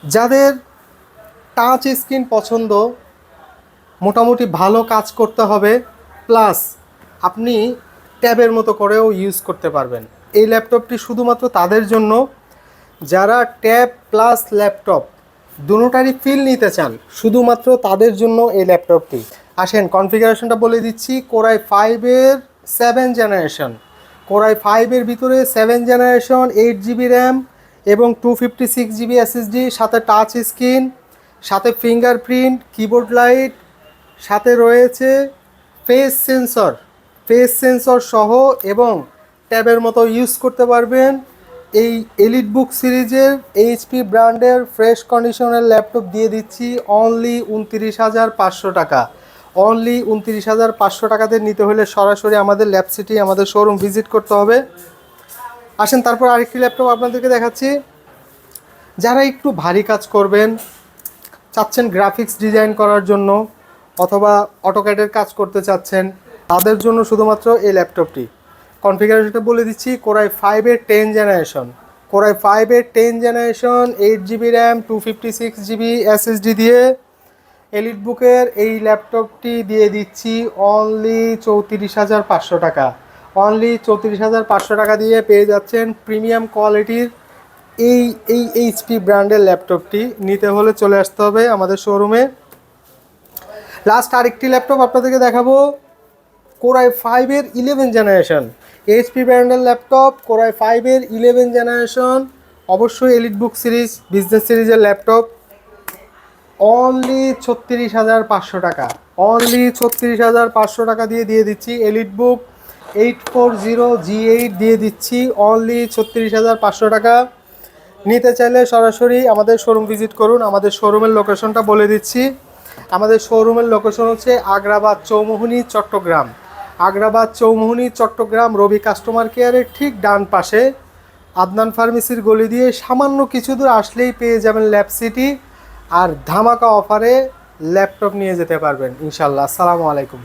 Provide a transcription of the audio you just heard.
যাদের touch screen পছন্দ, মোটামুটি ভালো কাজ করতে হবে, প্লাস আপনি ট্যাবের মতো করেও ইউজ করতে পারবেন, এই ল্যাপটপটি শুধুমাত্র তাদের জন্য যারা ট্যাব প্লাস ল্যাপটপ দুটোটারই ফিল নিতে চান, শুধুমাত্র তাদের জন্য এই ল্যাপটপটি। আসেন কনফিগারেশনটা বলে দিচ্ছি। কোরাই 5-এর 7 জেনারেশন, কোরাই 5-এর ভিতরে 7 জেনারেশন, 8 GB র্যাম এবং 256 GB SSD, সাথে টাচ স্ক্রিন, সাথে ফিঙ্গারপ্রিন্ট, কিবোর্ড লাইট, সাথে রয়েছে ফেস সেন্সর সহ, এবং ট্যাবের মতো ইউজ করতে পারবেন। এই এলিটবুক সিরিজের এইচপি ব্র্যান্ডের ফ্রেশ কন্ডিশনের ল্যাপটপ দিয়ে দিচ্ছি অনলি 29,500 টাকা। অনলি 29,500 টাকাতে নিতে হলে সরাসরি আমাদের ল্যাব সিটি, আমাদের শোরুম ভিজিট করতে হবে। আসেন তারপর আরেকটি ল্যাপটপ আপনাদেরকে দেখাচ্ছি। যারা একটু ভারী কাজ করবেন চাচ্ছেন, গ্রাফিক্স ডিজাইন করার জন্য অথবা অটোক্যাডের কাজ করতে চাচ্ছেন, তাদের জন্য শুধুমাত্র এই ল্যাপটপটি। কনফিগারেশনটা বলে দিচ্ছি। কোরাই 5-এর 10 জেনারেশন, কোরাই 5-এর 10 generation, 8 GB RAM, 256 GB SSD দিয়ে এলিটবুকের এই ল্যাপটপটি দিয়ে দিচ্ছি অনলি 34,500 টাকা। অনলি 34,500 টাকা দিয়ে পেয়ে যাচ্ছেন প্রিমিয়াম কোয়ালিটির এই এই এইচপি ব্র্যান্ডের ল্যাপটপটি। নিতে হলে চলে আসতে হবে আমাদের শোরুমে। লাস্ট আরেকটি ল্যাপটপ আপনাদেরকে দেখাবো, কোরাই 5-এর 11 জেনারেশন, এইচপি ব্র্যান্ডের ল্যাপটপ, কোরাই 5-এর 11 জেনারেশন, অবশ্যই এলিটবুক সিরিজ, বিজনেস সিরিজের ল্যাপটপ। অনলি 36,500 টাকা, অনলি 36,500 টাকা দিয়ে দিচ্ছি এলিটবুক 840G8 দিয়ে দিচ্ছি অনলি 36,500 টাকা। নিতে চাইলে সরাসরি আমাদের শোরুম ভিজিট করুন। আমাদের শোরুমের লোকেশনটা বলে দিচ্ছি। আমাদের শোরুমের লোকেশন হচ্ছে আগ্রাবাদ চৌমুহনী, চট্টগ্রাম। আগ্রাবাদ চৌমুহনী, চট্টগ্রাম, রবি কাস্টমার কেয়ারের ঠিক ডান পাশে আদনান ফার্মেসির গলি দিয়ে সামান্য কিছু দূর আসলেই পেয়ে যাবেন ল্যাব সিটি, আর ধামাকা অফারে ল্যাপটপ নিয়ে যেতে পারবেন ইনশাল্লাহ। আসসালামু আলাইকুম।